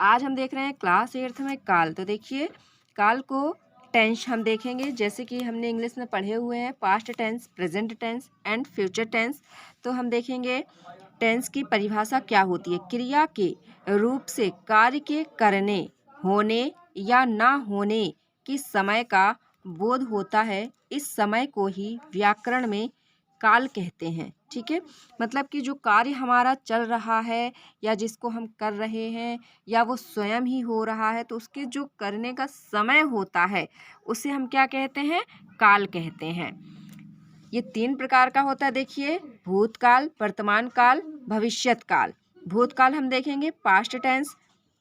आज हम देख रहे हैं क्लास 8th में काल। तो देखिए काल को टेंस हम देखेंगे, जैसे कि हमने इंग्लिश में पढ़े हुए हैं past tense, present tense and future tense. तो हम देखेंगे टेंस की परिभाषा क्या होती है। क्रिया के रूप से कार्य के करने, होने या ना होने की समय का बोध होता है। इस समय को ही व्याकरण में काल कहते हैं। ठीक है, मतलब कि जो कार्य हमारा चल रहा है या जिसको हम कर रहे हैं या वो स्वयं ही हो रहा है, तो उसके जो करने का समय होता है उसे हम क्या कहते हैं, काल कहते हैं। ये 3 प्रकार का होता है। देखिए भूतकाल, वर्तमान काल, भविष्यत काल। भूतकाल हम देखेंगे पास्ट टेंस,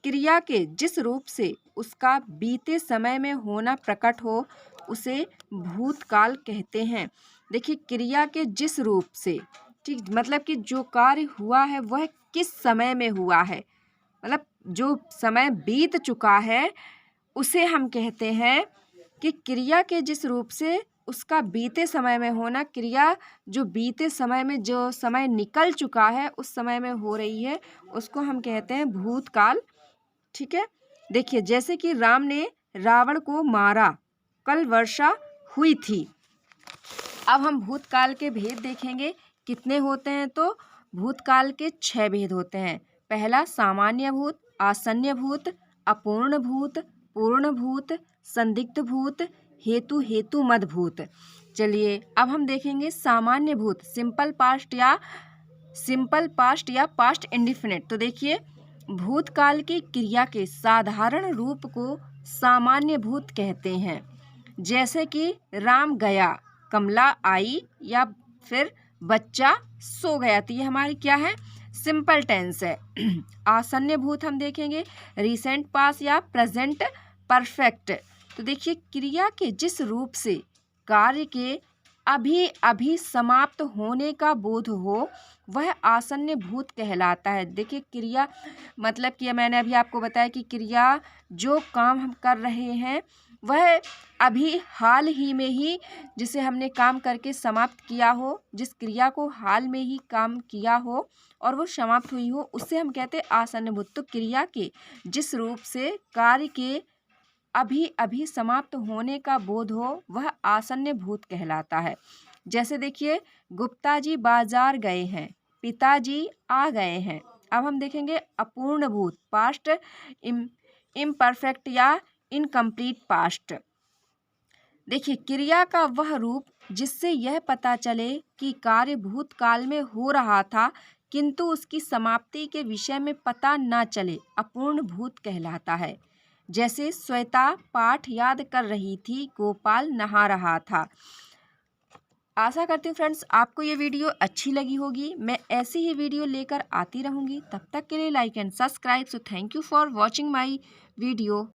क्रिया के जिस रूप से उसका बीते समय में होना प्रकट हो उसे भूतकाल कहते हैं। देखिए क्रिया के जिस रूप से, ठीक, मतलब कि जो कार्य हुआ है वह किस समय में हुआ है, मतलब जो समय बीत चुका है उसे हम कहते हैं कि क्रिया के जिस रूप से उसका बीते समय में होना, क्रिया जो बीते समय में जो समय निकल चुका है उस समय में हो रही है उसको हम कहते हैं भूतकाल। ठीक है, देखिए जैसे कि राम ने रावण को मारा, कल वर्षा हुई थी। अब हम भूतकाल के भेद देखेंगे कितने होते हैं। तो भूतकाल के 6 भेद होते हैं। पहला सामान्य भूत, आसन्न भूत, अपूर्ण भूत, पूर्ण भूत, संदिग्ध भूत, हेतु मद भूत। चलिए अब हम देखेंगे सामान्य भूत, सिंपल पास्ट या पास्ट इंडिफिनिट। तो देखिए भूतकाल की क्रिया के साधारण रूप को सामान्य भूत कहते हैं, जैसे कि राम गया, कमला आई या फिर बच्चा सो गया। तो ये हमारी क्या है, सिंपल टेंस है। आसन्न भूत हम देखेंगे रिसेंट पास या प्रेजेंट परफेक्ट। तो देखिए क्रिया के जिस रूप से कार्य के अभी अभी समाप्त होने का बोध हो वह आसन्न भूत कहलाता है। देखिए क्रिया मतलब कि मैंने अभी आपको बताया कि क्रिया जो काम हम कर रहे हैं वह अभी हाल ही में ही जिसे हमने काम करके समाप्त किया हो, जिस क्रिया को हाल में ही काम किया हो और वो समाप्त हुई हो, उससे हम कहते हैं आसन्न भूत। तो क्रिया के जिस रूप से कार्य के अभी अभी समाप्त होने का बोध हो वह आसन्न भूत कहलाता है। जैसे देखिए गुप्ता जी बाजार गए हैं, पिताजी आ गए हैं। अब हम देखेंगे अपूर्ण भूत, पास्ट इम्परफेक्ट या इनकम्प्लीट पास्ट। देखिए क्रिया का वह रूप जिससे यह पता चले कि कार्य भूतकाल में हो रहा था किंतु उसकी समाप्ति के विषय में पता न चले, अपूर्ण भूत कहलाता है। जैसे श्वेता पाठ याद कर रही थी, गोपाल नहा रहा था। आशा करती हूँ फ्रेंड्स आपको ये वीडियो अच्छी लगी होगी। मैं ऐसी ही वीडियो लेकर आती रहूँगी। तब तक के लिए like and subscribe. So thank you for watching my video.